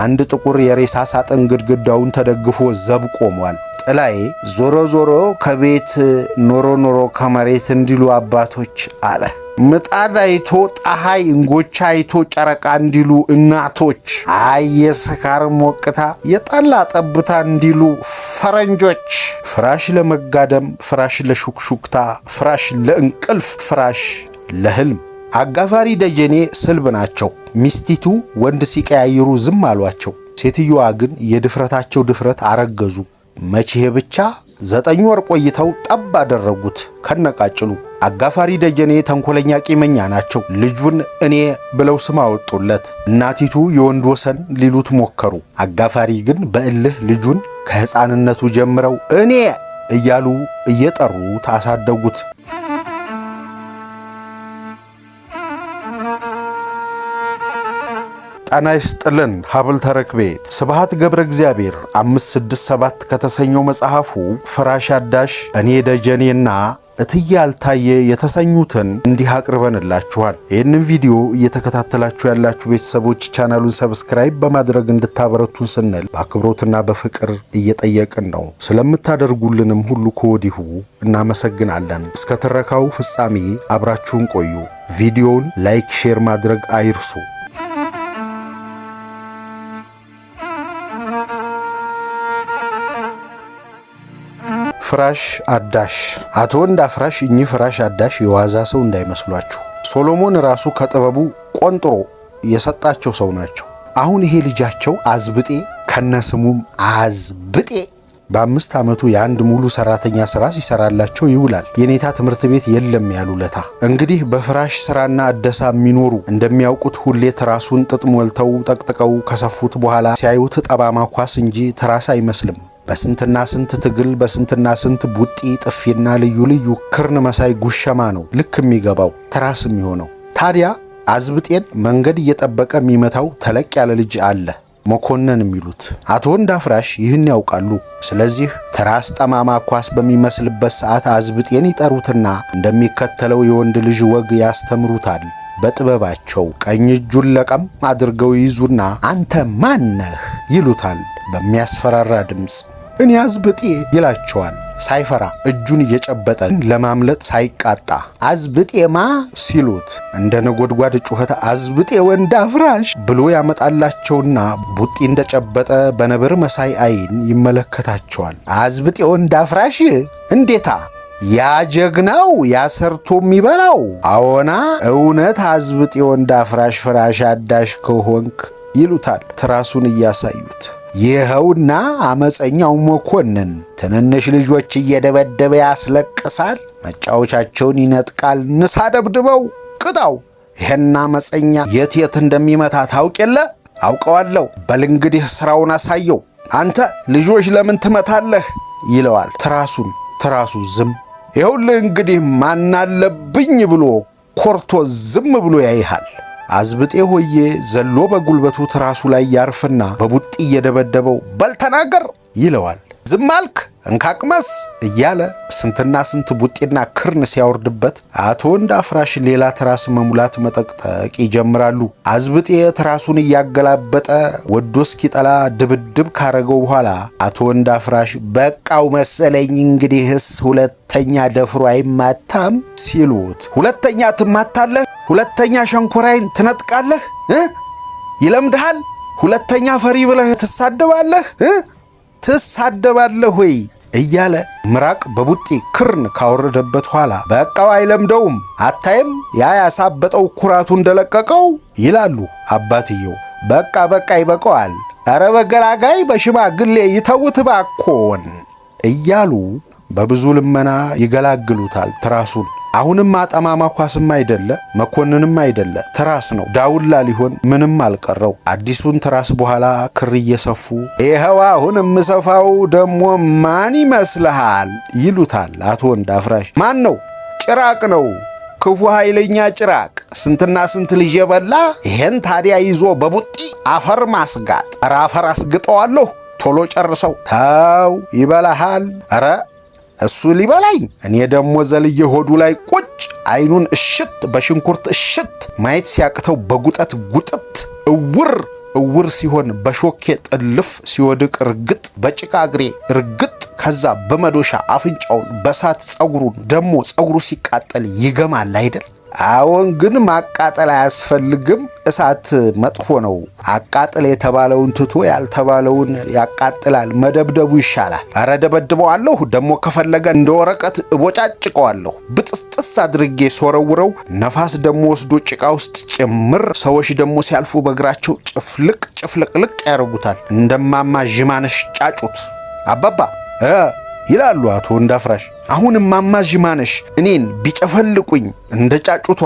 አንድ ጥቁር የሬሳ ሳጥን ግድግዳውን ተደግፎ ዘብ ቆሟል። ጥላዬ ዞሮ ዞሮ ከቤት ኖሮ ከመሬት እንዲሉ አባቶች አለ። ምጣድ አይቶ ፀሐይ፣ እንጎቻ አይቶ ጨረቃ እንዲሉ እናቶች፣ የስካር ሞቅታ የጠላ ጠብታ እንዲሉ ፈረንጆች። ፍራሽ ለመጋደም፣ ፍራሽ ለሹክሹክታ፣ ፍራሽ ለእንቅልፍ፣ ፍራሽ ለህልም። አጋፋሪ ደጀኔ ስልብ ናቸው። ሚስቲቱ ወንድ ሲቀያይሩ ዝም አሏቸው። ሴትዮዋ ግን የድፍረታቸው ድፍረት አረገዙ። መቼ ብቻ 9 ወር ቆይተው ጠብ አደረጉት ከነቃጭሉ። አጋፋሪ ደጀኔ ተንኮለኛ ቂመኛ ናቸው። ልጁን እኔ ብለው ስም አወጡለት። እናቲቱ የወንድ ወሰን ሊሉት ሞከሩ። አጋፋሪ ግን በእልህ ልጁን ከሕፃንነቱ ጀምረው እኔ እያሉ እየጠሩት አሳደጉት። ጣና ይስጥልን ሀብል ተረክቤ ስብሐት ገብረ እግዚአብሔር 567 ከተሰኘው መጽሐፉ ፍራሽ አዳሽ እኔ ደጀኔና እትዬ አልታየ የተሰኙትን እንዲህ አቅርበንላችኋል። ይህንን ቪዲዮ እየተከታተላችሁ ያላችሁ ቤተሰቦች ቻናሉን ሰብስክራይብ በማድረግ እንድታበረቱን ስንል በአክብሮትና በፍቅር እየጠየቅን ነው። ስለምታደርጉልንም ሁሉ ከወዲሁ እናመሰግናለን። እስከ ትረካው ፍጻሜ አብራችሁን ቆዩ። ቪዲዮውን ላይክ፣ ሼር ማድረግ አይርሱ። ፍራሽ አዳሽ። አቶ ወንዳፍራሽ እኚህ ፍራሽ አዳሽ የዋዛ ሰው እንዳይመስሏችሁ። ሶሎሞን ራሱ ከጥበቡ ቆንጥሮ የሰጣቸው ሰው ናቸው። አሁን ይሄ ልጃቸው አዝብጤ ከነስሙም አዝብጤ በ5 ዓመቱ የአንድ ሙሉ ሰራተኛ ስራ ሲሰራላቸው ይውላል። የኔታ ትምህርት ቤት የለም ያሉለታ። እንግዲህ በፍራሽ ስራና አደሳ የሚኖሩ እንደሚያውቁት ሁሌ ትራሱን ጥጥ ሞልተው ጠቅጥቀው ከሰፉት በኋላ ሲያዩት ጠባማ ኳስ እንጂ ትራስ አይመስልም። በስንትና ስንት ትግል በስንትና ስንት ቡጢ ጥፊና ልዩ ልዩ ክርን መሳይ ጉሸማ ነው ልክ የሚገባው ትራስ የሚሆነው። ታዲያ አዝብጤን መንገድ እየጠበቀ የሚመታው ተለቅ ያለ ልጅ አለ፣ መኮንን የሚሉት። አቶ ወንዳፍራሽ ይህን ያውቃሉ። ስለዚህ ትራስ ጠማማ ኳስ በሚመስልበት ሰዓት አዝብጤን ይጠሩትና እንደሚከተለው የወንድ ልጅ ወግ ያስተምሩታል። በጥበባቸው ቀኝ እጁን ለቀም አድርገው ይዙና አንተ ማነህ ይሉታል በሚያስፈራራ ድምፅ። እኔ አዝብጤ ይላቸዋል ሳይፈራ እጁን እየጨበጠ ለማምለጥ ሳይቃጣ። አዝብጤማ ሲሉት እንደ ነጎድጓድ ጩኸት አዝብጤ ወንዳፍራሽ ብሎ ያመጣላቸውና ቡጢ እንደጨበጠ በነብር መሳይ አይን ይመለከታቸዋል። አዝብጤ ወንዳፍራሽ እንዴታ ያ ጀግናው ያሰርቶ የሚበላው አዎና እውነት አዝብጤ ወንዳፍራሽ ፍራሽ አዳሽ ከሆንክ ይሉታል ትራሱን እያሳዩት። ይኸውና አመፀኛው መኮንን ትንንሽ ልጆች እየደበደበ ያስለቅሳል፣ መጫወቻቸውን ይነጥቃል። ንሳ ደብድበው ቅጣው። ይሄን አመፀኛ የት እንደሚመታ ታውቅ የለ? አውቀዋለሁ። በል እንግዲህ ስራውን አሳየው። አንተ ልጆች ለምን ትመታለህ? ይለዋል ትራሱን። ትራሱ ዝም። ይኸውልህ እንግዲህ ማናለብኝ ብሎ ኮርቶ ዝም ብሎ ያይሃል። አዝብጤ ሆዬ ዘሎ በጉልበቱ ትራሱ ላይ ያርፍና በቡጢ እየደበደበው በል ተናገር ይለዋል። ዝም አልክ እንካቅመስ እያለ ስንትና ስንት ቡጢና ክርን ሲያወርድበት አቶ ወንዳፍራሽ ሌላ ትራስ መሙላት መጠቅጠቅ ይጀምራሉ። አዝብጤ ትራሱን እያገላበጠ ወዶ እስኪጠላ ድብድብ ካረገው በኋላ አቶ ወንዳፍራሽ በቃው መሰለኝ እንግዲህስ ሁለተኛ ደፍሮ አይማታም ሲሉት፣ ሁለተኛ ትማታለህ? ሁለተኛ ሸንኮራይን ትነጥቃለህ? ይለምድሃል? ሁለተኛ ፈሪ ብለህ ትሳደባለህ? ትሳደባለህ ወይ እያለ ምራቅ በቡጢ ክርን ካወረደበት ኋላ በቃው አይለምደውም አታይም ያ ያሳበጠው ኩራቱ እንደለቀቀው ይላሉ አባትየው። በቃ ይበቀዋል፣ ኧረ በገላጋይ በሽማግሌ ይተውት ባኮን እያሉ በብዙ ልመና ይገላግሉታል ትራሱን። አሁንም አጠማማ ኳስም አይደለ መኮንንም አይደለ ትራስ ነው። ዳውላ ሊሆን ምንም አልቀረው። አዲሱን ትራስ በኋላ ክር እየሰፉ ይኸው አሁን የምሰፋው ደሞ ማን ይመስልሃል ይሉታል አቶ ወንዳፍራሽ። ማን ነው? ጭራቅ ነው፣ ክፉ ኃይለኛ ጭራቅ፣ ስንትና ስንት ልጅ የበላ። ይሄን ታዲያ ይዞ በቡጢ አፈር ማስጋጥ። ኧረ አፈር አስግጠዋለሁ ቶሎ ጨርሰው። ተው ይበላሃል። ኧረ እሱ ሊበላኝ እኔ ደሞ ዘልዬ ሆዱ ላይ ቁጭ አይኑን እሽት በሽንኩርት እሽት ማየት ሲያቅተው በጉጠት ጉጥት እውር እውር ሲሆን በሾኬ ጥልፍ ሲወድቅ እርግጥ በጭቃ እግሬ እርግጥ ከዛ በመዶሻ አፍንጫውን በሳት ጸጉሩን ደሞ ጸጉሩ ሲቃጠል ይገማል አይደል? አዎን ግን ማቃጠል አያስፈልግም። እሳት መጥፎ ነው። አቃጥል የተባለውን ትቶ ያልተባለውን ያቃጥላል። መደብደቡ ይሻላል። አረ ደበድበዋለሁ። ደሞ ከፈለገ እንደ ወረቀት እቦጫጭቀዋለሁ። ብጥስጥስ አድርጌ ሶረውረው ነፋስ ደሞ ወስዶ ጭቃ ውስጥ ጭምር። ሰዎች ደሞ ሲያልፉ በእግራቸው ጭፍልቅልቅ ያደርጉታል። እንደማማ ዥማነሽ ጫጩት። አባባ ይላሉ አቶ ወንዳፍራሽ። አሁን እማማ ዥማነሽ እኔን ቢጨፈልቁኝ እንደ ጫጩቷ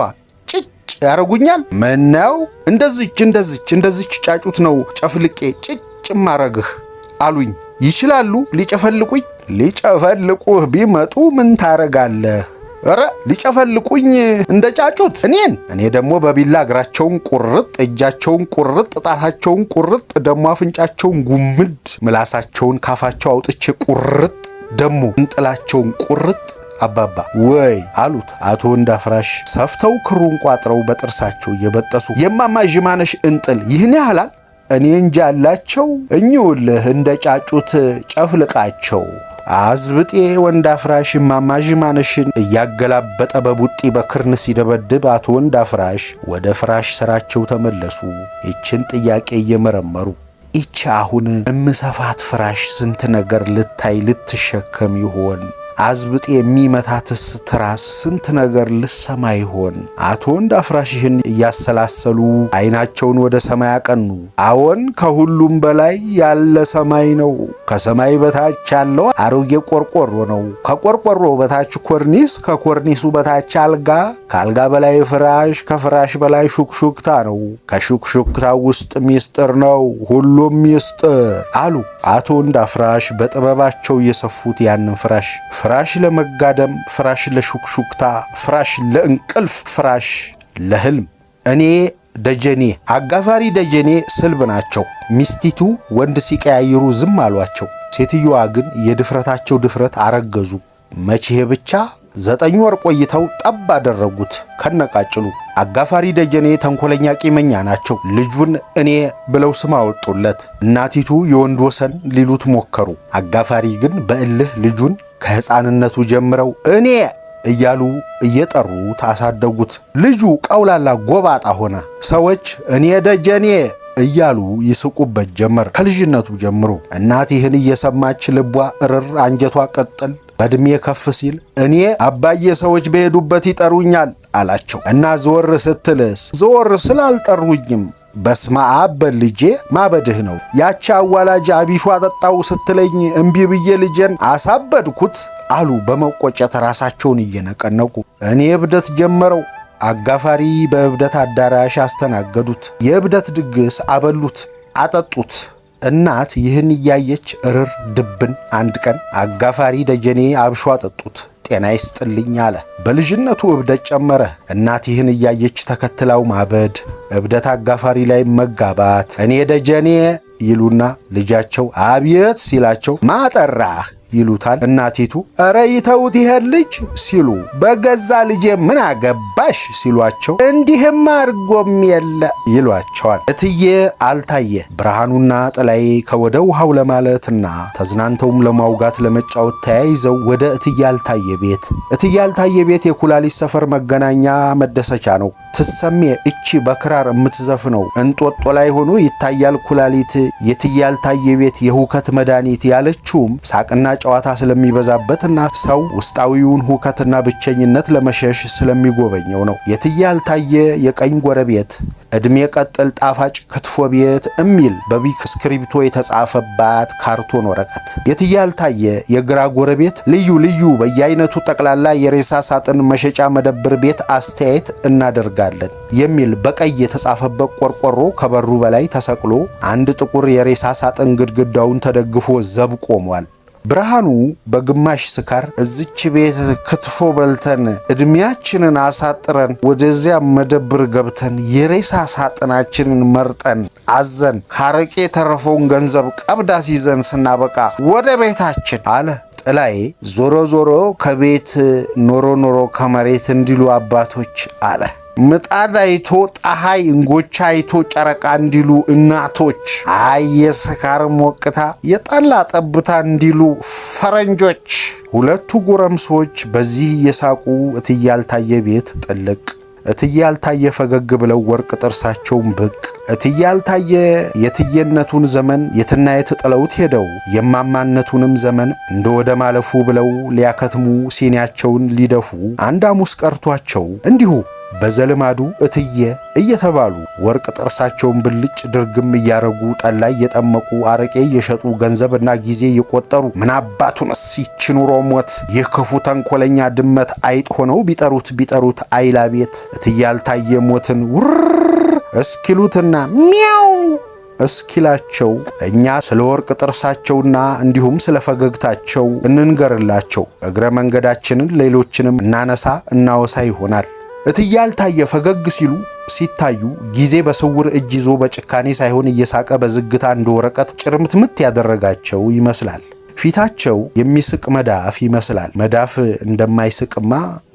ጭጭ ያረጉኛል? ምነው እንደዚች ጫጩት ነው ጨፍልቄ ጭጭ ማረግህ አሉኝ። ይችላሉ ሊጨፈልቁኝ? ሊጨፈልቁህ ቢመጡ ምን ታረጋለህ? ኧረ ሊጨፈልቁኝ እንደ ጫጩት እኔ ደግሞ በቢላ እግራቸውን ቁርጥ፣ እጃቸውን ቁርጥ፣ ጣታቸውን ቁርጥ፣ ደሞ አፍንጫቸውን ጉምድ፣ ምላሳቸውን ካፋቸው አውጥቼ ቁርጥ፣ ደሞ እንጥላቸውን ቁርጥ። አባባ ወይ አሉት አቶ ወንዳፍራሽ ሰፍተው ክሩን ቋጥረው በጥርሳቸው እየበጠሱ። የማማ ዥማነሽ እንጥል ይህን ያህላል? እኔ እንጃ አላቸው። እኚውልህ እንደ ጫጩት ጨፍልቃቸው። አዝብጤ ወንዳፍራሽ እማማ ዥማነሽን እያገላበጠ በቡጢ በክርን ሲደበድብ አቶ ወንዳፍራሽ ወደ ፍራሽ ስራቸው ተመለሱ። ይችን ጥያቄ እየመረመሩ ይቺ አሁን እምሰፋት ፍራሽ ስንት ነገር ልታይ ልትሸከም ይሆን? አዝብጤ የሚመታትስ ትራስ ስንት ነገር ልሰማ ይሆን? አቶ ወንዳፍራሽ ይህን እያሰላሰሉ አይናቸውን ወደ ሰማይ አቀኑ። አዎን ከሁሉም በላይ ያለ ሰማይ ነው። ከሰማይ በታች ያለው አሮጌ ቆርቆሮ ነው። ከቆርቆሮ በታች ኮርኒስ፣ ከኮርኒሱ በታች አልጋ፣ ከአልጋ በላይ ፍራሽ፣ ከፍራሽ በላይ ሹክሹክታ ነው። ከሹክሹክታው ውስጥ ሚስጥር ነው። ሁሉም ሚስጥር አሉ አቶ ወንዳፍራሽ በጥበባቸው የሰፉት ያንን ፍራሽ ለመጋደም፣ ፍራሽ ለሹክሹክታ፣ ፍራሽ ለእንቅልፍ፣ ፍራሽ ለህልም። እኔ ደጀኔ አጋፋሪ ደጀኔ ስልብ ናቸው። ሚስቲቱ ወንድ ሲቀያይሩ ዝም አሏቸው። ሴትዮዋ ግን የድፍረታቸው ድፍረት አረገዙ። መቼ ብቻ 9 ወር ቆይተው ጠብ አደረጉት ከነቃጭሉ። አጋፋሪ ደጀኔ ተንኮለኛ ቂመኛ ናቸው። ልጁን እኔ ብለው ስም አወጡለት። እናቲቱ የወንድ ወሰን ሊሉት ሞከሩ። አጋፋሪ ግን በእልህ ልጁን ከሕፃንነቱ ጀምረው እኔ እያሉ እየጠሩ ታሳደጉት። ልጁ ቀውላላ ጎባጣ ሆነ። ሰዎች እኔ ደጀኔ እያሉ ይስቁበት ጀመር ከልጅነቱ ጀምሮ። እናት ይህን እየሰማች ልቧ እርር አንጀቷ ቀጥል። በእድሜ ከፍ ሲል እኔ አባዬ ሰዎች በሄዱበት ይጠሩኛል አላቸው። እና ዘወር ስትልስ? ዘወር ስላልጠሩኝም በስመ አብ በልጄ ማበድህ ነው። ያቺ አዋላጅ አቢሿ ጠጣው ስትለኝ እምቢ ብዬ ልጄን አሳበድኩት አሉ በመቆጨት ራሳቸውን እየነቀነቁ። እኔ እብደት ጀመረው። አጋፋሪ በእብደት አዳራሽ አስተናገዱት። የእብደት ድግስ አበሉት፣ አጠጡት። እናት ይህን እያየች እርር ድብን። አንድ ቀን አጋፋሪ ደጀኔ አብሾ አጠጡት። ጤና ይስጥልኝ አለ። በልጅነቱ እብደት ጨመረ። እናት ይህን እያየች ተከትላው ማበድ፣ እብደት አጋፋሪ ላይ መጋባት። እኔ ደጀኔ ይሉና ልጃቸው አብየት ሲላቸው ማጠራህ ይሉታል። እናቲቱ እረ ይተውት ይሄን ልጅ ሲሉ በገዛ ልጄ ምን አገባሽ ሲሏቸው እንዲህም አርጎም የለ ይሏቸዋል። እትዬ አልታየ ብርሃኑና ጥላዬ ከወደ ውሃው ለማለትና ተዝናንተውም ለማውጋት ለመጫወት ተያይዘው ወደ እትዬ አልታየ ቤት። እትዬ አልታየ ቤት የኩላሊት ሰፈር መገናኛ መደሰቻ ነው። ትሰሜ እቺ በክራር የምትዘፍነው እንጦጦ ላይ ሆኖ ይታያል ኩላሊት የእትዬ አልታየ ቤት የሁከት መድኃኒት ያለችውም ሳቅና ጨዋታ ስለሚበዛበትና ሰው ውስጣዊውን ሁከትና ብቸኝነት ለመሸሽ ስለሚጎበኘው ነው። የእትዬ አልታየ የቀኝ ጎረቤት እድሜ ቀጥል ጣፋጭ ክትፎ ቤት እሚል በቢክ ስክሪፕቶ የተጻፈባት ካርቶን ወረቀት። የእትዬ አልታየ የግራ ጎረቤት ልዩ ልዩ በየአይነቱ ጠቅላላ የሬሳ ሳጥን መሸጫ መደብር ቤት አስተያየት እናደርጋለን የሚል በቀይ የተጻፈበት ቆርቆሮ ከበሩ በላይ ተሰቅሎ አንድ ጥቁር የሬሳ ሳጥን ግድግዳውን ተደግፎ ዘብ ቆሟል። ብርሃኑ በግማሽ ስካር እዚች ቤት ክትፎ በልተን እድሜያችንን አሳጥረን ወደዚያ መደብር ገብተን የሬሳ ሳጥናችንን መርጠን አዘን ካረቄ የተረፈውን ገንዘብ ቀብዳ ሲዘን ስናበቃ ወደ ቤታችን አለ። ጥላዬ ዞሮ ዞሮ ከቤት ኖሮ ኖሮ ከመሬት እንዲሉ አባቶች አለ። ምጣድ አይቶ ፀሐይ እንጎቻ አይቶ ጨረቃ እንዲሉ እናቶች፣ አይ የስካር ሞቅታ የጠላ ጠብታ እንዲሉ ፈረንጆች። ሁለቱ ጎረምሶች በዚህ እየሳቁ እትዬ ያልታየ ቤት ጥልቅ። እትዬ ያልታየ ፈገግ ብለው ወርቅ ጥርሳቸውን ብቅ። እትዬ ያልታየ የትየነቱን ዘመን የትና የት ጥለውት ሄደው የማማነቱንም ዘመን እንደ ወደ ማለፉ ብለው ሊያከትሙ ሲኒያቸውን ሊደፉ አንድ ሐሙስ ቀርቷቸው እንዲሁ በዘልማዱ እትዬ እየተባሉ ወርቅ ጥርሳቸውን ብልጭ ድርግም እያረጉ ጠላ እየጠመቁ አረቄ እየሸጡ ገንዘብና ጊዜ እየቆጠሩ ምን አባቱንስ ይህች ኑሮ ሞት ይህ ክፉ ተንኮለኛ ድመት አይጥ ሆነው ቢጠሩት አይላ ቤት እትዬ ያልታየ ሞትን ውር እስኪሉትና ሚያው እስኪላቸው እኛ ስለ ወርቅ ጥርሳቸውና እንዲሁም ስለ ፈገግታቸው እንንገርላቸው። እግረ መንገዳችንን ሌሎችንም እናወሳ ይሆናል። እትዬ ያልታየ ፈገግ ሲሉ ሲታዩ ጊዜ በስውር እጅ ይዞ በጭካኔ ሳይሆን እየሳቀ በዝግታ እንደ ወረቀት ጭርምትምት ያደረጋቸው ይመስላል። ፊታቸው የሚስቅ መዳፍ ይመስላል። መዳፍ እንደማይስቅማ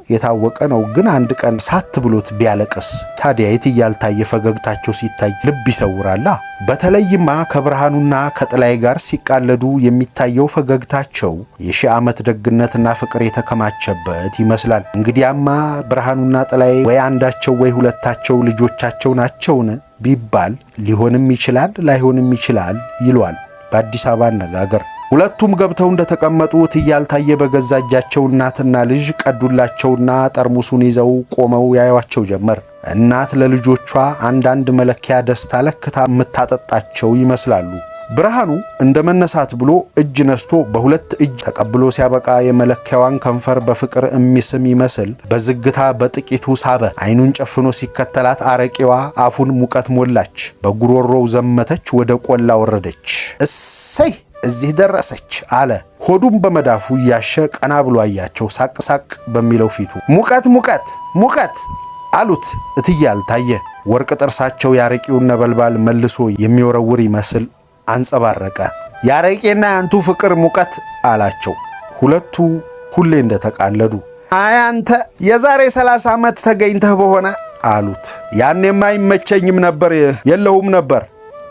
የታወቀ ነው። ግን አንድ ቀን ሳት ብሎት ቢያለቅስ ታዲያ እትዬ ያልታየ ፈገግታቸው ሲታይ ልብ ይሰውራላ። በተለይማ ከብርሃኑና ከጥላይ ጋር ሲቃለዱ የሚታየው ፈገግታቸው የሺህ ዓመት ደግነትና ፍቅር የተከማቸበት ይመስላል። እንግዲያማ ብርሃኑና ጥላይ ወይ አንዳቸው ወይ ሁለታቸው ልጆቻቸው ናቸውን ቢባል ሊሆንም ይችላል ላይሆንም ይችላል ይሏል በአዲስ አበባ አነጋገር። ሁለቱም ገብተው እንደተቀመጡ እትዬ ያልታየ በገዛ እጃቸው እናትና ልጅ ቀዱላቸውና ጠርሙሱን ይዘው ቆመው ያዩዋቸው ጀመር። እናት ለልጆቿ አንዳንድ መለኪያ ደስታ ለክታ የምታጠጣቸው ይመስላሉ። ብርሃኑ እንደ መነሳት ብሎ እጅ ነስቶ በሁለት እጅ ተቀብሎ ሲያበቃ የመለኪያዋን ከንፈር በፍቅር የሚስም ይመስል በዝግታ በጥቂቱ ሳበ። አይኑን ጨፍኖ ሲከተላት አረቄዋ አፉን ሙቀት ሞላች። በጉሮሮው ዘመተች፣ ወደ ቆላ ወረደች። እሰይ እዚህ ደረሰች አለ። ሆዱም በመዳፉ እያሸ ቀና ብሎ አያቸው። ሳቅ በሚለው ፊቱ ሙቀት አሉት እትዬ ያልታየ። ወርቅ ጥርሳቸው ያረቂውን ነበልባል መልሶ የሚወረውር ይመስል አንጸባረቀ። ያረቄና ያንቱ ፍቅር ሙቀት አላቸው። ሁለቱ ሁሌ እንደተቃለዱ አይ አንተ የዛሬ 30 ዓመት ተገኝተህ በሆነ አሉት። ያኔማ አይመቸኝም ነበር የለሁም ነበር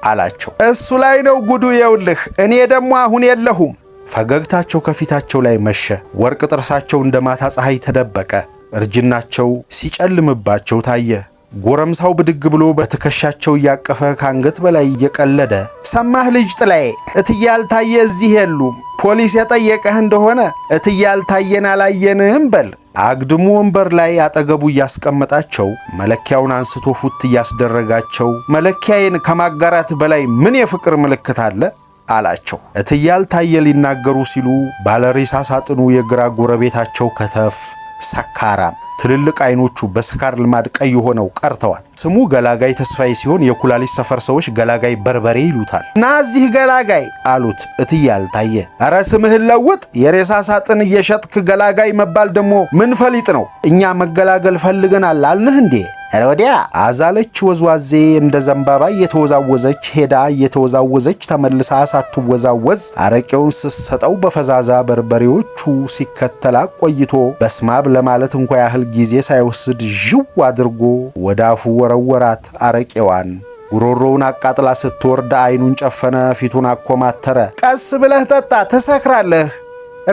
አላቸው። እሱ ላይ ነው ጉዱ የውልህ፣ እኔ ደግሞ አሁን የለሁም። ፈገግታቸው ከፊታቸው ላይ መሸ። ወርቅ ጥርሳቸው እንደ ማታ ፀሐይ ተደበቀ። እርጅናቸው ሲጨልምባቸው ታየ። ጎረምሳው ብድግ ብሎ በትከሻቸው እያቀፈ ከአንገት በላይ እየቀለደ ሰማህ ልጅ ጥላዬ፣ እትዬ ያልታየ እዚህ የሉም። ፖሊስ የጠየቀህ እንደሆነ እትዬ ያልታየን አላየንህም በል። አግድሙ ወንበር ላይ አጠገቡ እያስቀመጣቸው መለኪያውን አንስቶ ፉት እያስደረጋቸው መለኪያዬን ከማጋራት በላይ ምን የፍቅር ምልክት አለ አላቸው። እትዬ ያልታየ ሊናገሩ ሲሉ ባለሬሳ ሳጥኑ የግራ ጎረቤታቸው ከተፍ ሰካራም ትልልቅ አይኖቹ በስካር ልማድ ቀይ ሆነው ቀርተዋል። ስሙ ገላጋይ ተስፋዬ ሲሆን የኩላሊት ሰፈር ሰዎች ገላጋይ በርበሬ ይሉታል። ና እዚህ ገላጋይ አሉት እትዬ ያልታየ። ኧረ ስምህን ለውጥ፣ የሬሳ ሳጥን እየሸጥክ ገላጋይ መባል ደግሞ ምን ፈሊጥ ነው? እኛ መገላገል ፈልገናል አልንህ እንዴ? ኧረ ወዲያ አዛለች ወዝዋዜ እንደ ዘንባባ እየተወዛወዘች ሄዳ እየተወዛወዘች ተመልሳ ሳትወዛወዝ አረቄውን ስትሰጠው በፈዛዛ በርበሬዎቹ ሲከተላ ቆይቶ በስማብ ለማለት እንኳ ያህል ጊዜ ሳይወስድ ዥው አድርጎ ወደ አፉ ወረወራት አረቄዋን። ጉሮሮውን አቃጥላ ስትወርድ አይኑን ጨፈነ፣ ፊቱን አኮማተረ። ቀስ ብለህ ጠጣ ትሰክራለህ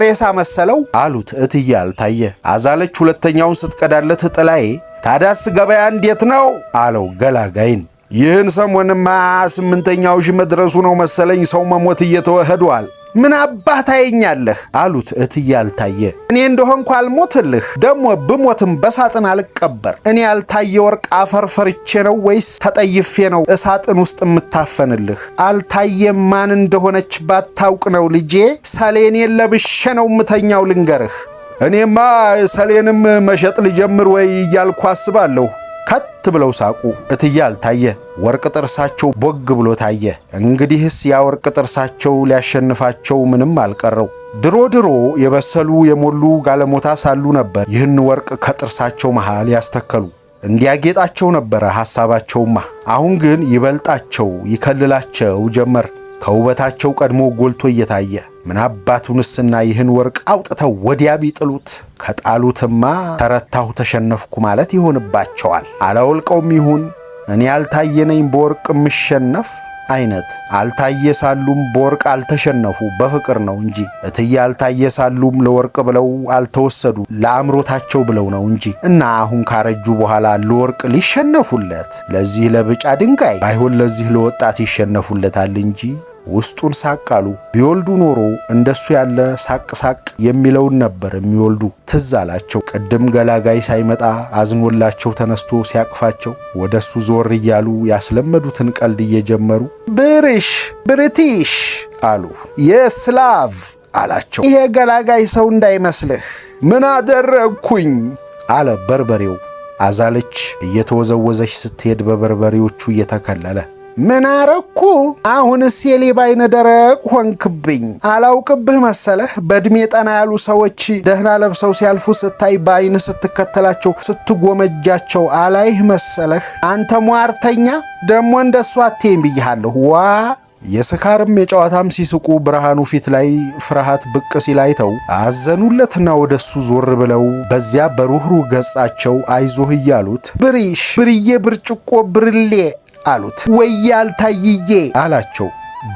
ሬሳ መሰለው አሉት እትዬ ያልታየ። አዛለች ሁለተኛውን ስትቀዳለት ጥላዬ ታዳስ ገበያ እንዴት ነው አለው ገላጋይን። ይህን ሰሞንማ 8ኛው ሺህ መድረሱ ነው መሰለኝ፣ ሰው መሞት እየተወህዷል። ምን አባህ ታየኛለህ አሉት እትዬ ያልታየ። እኔ እንደሆንኩ አልሞትልህ፣ ደግሞ ብሞትም በሳጥን አልቀበር። እኔ ያልታየ ወርቅ አፈር ፈርቼ ነው ወይስ ተጠይፌ ነው እሳጥን ውስጥ የምታፈንልህ? አልታየም ማን እንደሆነች ባታውቅ ነው ልጄ፣ ሰሌኔን ለብሼ ነው ምተኛው ልንገርህ። እኔማ ሰሌንም መሸጥ ልጀምር ወይ እያልኩ አስባለሁ። ከት ብለው ሳቁ እትዬ ያልታየ። ወርቅ ጥርሳቸው ቦግ ብሎ ታየ። እንግዲህስ ያ ወርቅ ጥርሳቸው ሊያሸንፋቸው ምንም አልቀረው። ድሮ የበሰሉ የሞሉ ጋለሞታ ሳሉ ነበር ይህን ወርቅ ከጥርሳቸው መሃል ያስተከሉ። እንዲያጌጣቸው ነበረ ሐሳባቸውማ። አሁን ግን ይበልጣቸው ይከልላቸው ጀመር። ከውበታቸው ቀድሞ ጎልቶ እየታየ ምን አባቱንስና ይህን ወርቅ አውጥተው ወዲያ ቢጥሉት ከጣሉትማ ተረታሁ ተሸነፍኩ ማለት ይሆንባቸዋል። አላወልቀውም ይሁን እኔ ያልታየነኝ በወርቅ ምሸነፍ አይነት አልታየ ሳሉም በወርቅ አልተሸነፉ በፍቅር ነው እንጂ እትዬ አልታየ ሳሉም ለወርቅ ብለው አልተወሰዱ ለአምሮታቸው ብለው ነው እንጂ እና አሁን ካረጁ በኋላ ለወርቅ ሊሸነፉለት ለዚህ ለብጫ ድንጋይ ባይሆን ለዚህ ለወጣት ይሸነፉለታል እንጂ ውስጡን ሳቃሉ ቢወልዱ ኖሮ እንደሱ ያለ ሳቅ የሚለውን ነበር የሚወልዱ። ትዝ አላቸው ቅድም ገላጋይ ሳይመጣ አዝኖላቸው ተነስቶ ሲያቅፋቸው ወደሱ ዞር እያሉ ያስለመዱትን ቀልድ እየጀመሩ ብርሽ ብርቲሽ አሉ። የስላቭ አላቸው። ይሄ ገላጋይ ሰው እንዳይመስልህ። ምን አደረግኩኝ አለ በርበሬው። አዛለች እየተወዘወዘች ስትሄድ በበርበሬዎቹ እየተከለለ ምን አረኩ? አሁንስ የሌባ አይነ ደረቅ ሆንክብኝ። አላውቅብህ መሰለህ? በእድሜ ጠና ያሉ ሰዎች ደህና ለብሰው ሲያልፉ ስታይ በአይን ስትከተላቸው ስትጎመጃቸው አላይህ መሰለህ? አንተ ሟርተኛ ደሞ እንደሱ አትይም ብያለሁ። ዋ የስካርም የጨዋታም ሲስቁ ብርሃኑ ፊት ላይ ፍርሃት ብቅ ሲል አይተው አዘኑለትና ወደሱ ዞር ብለው በዚያ በሩህሩህ ገጻቸው አይዞህ እያሉት ብሪሽ ብርዬ ብርጭቆ ብርሌ አሉት። ወያልታይዬ አላቸው።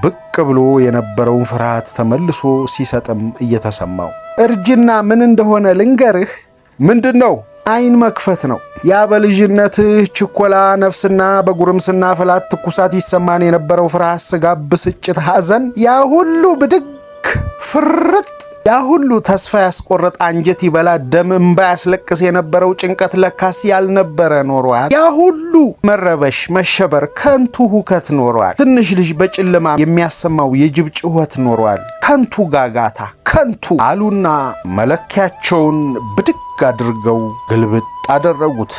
ብቅ ብሎ የነበረውን ፍርሃት ተመልሶ ሲሰጥም እየተሰማው እርጅና ምን እንደሆነ ልንገርህ። ምንድነው? አይን መክፈት ነው። ያ በልጅነትህ ችኮላ ነፍስና በጉርምስና ፍላት ትኩሳት ይሰማን የነበረው ፍርሃት፣ ስጋት፣ ብስጭት፣ ሐዘን ያ ሁሉ ብድግ ፍርጥ ያ ሁሉ ተስፋ ያስቆረጥ አንጀት ይበላ ደም እንባ ያስለቅስ የነበረው ጭንቀት ለካስ ያልነበረ ኖሯል። ያ ሁሉ መረበሽ መሸበር ከንቱ ሁከት ኖሯል። ትንሽ ልጅ በጨለማ የሚያሰማው የጅብ ጩኸት ኖሯል። ከንቱ ጋጋታ ከንቱ አሉና መለኪያቸውን ብድግ አድርገው ግልብጥ አደረጉት።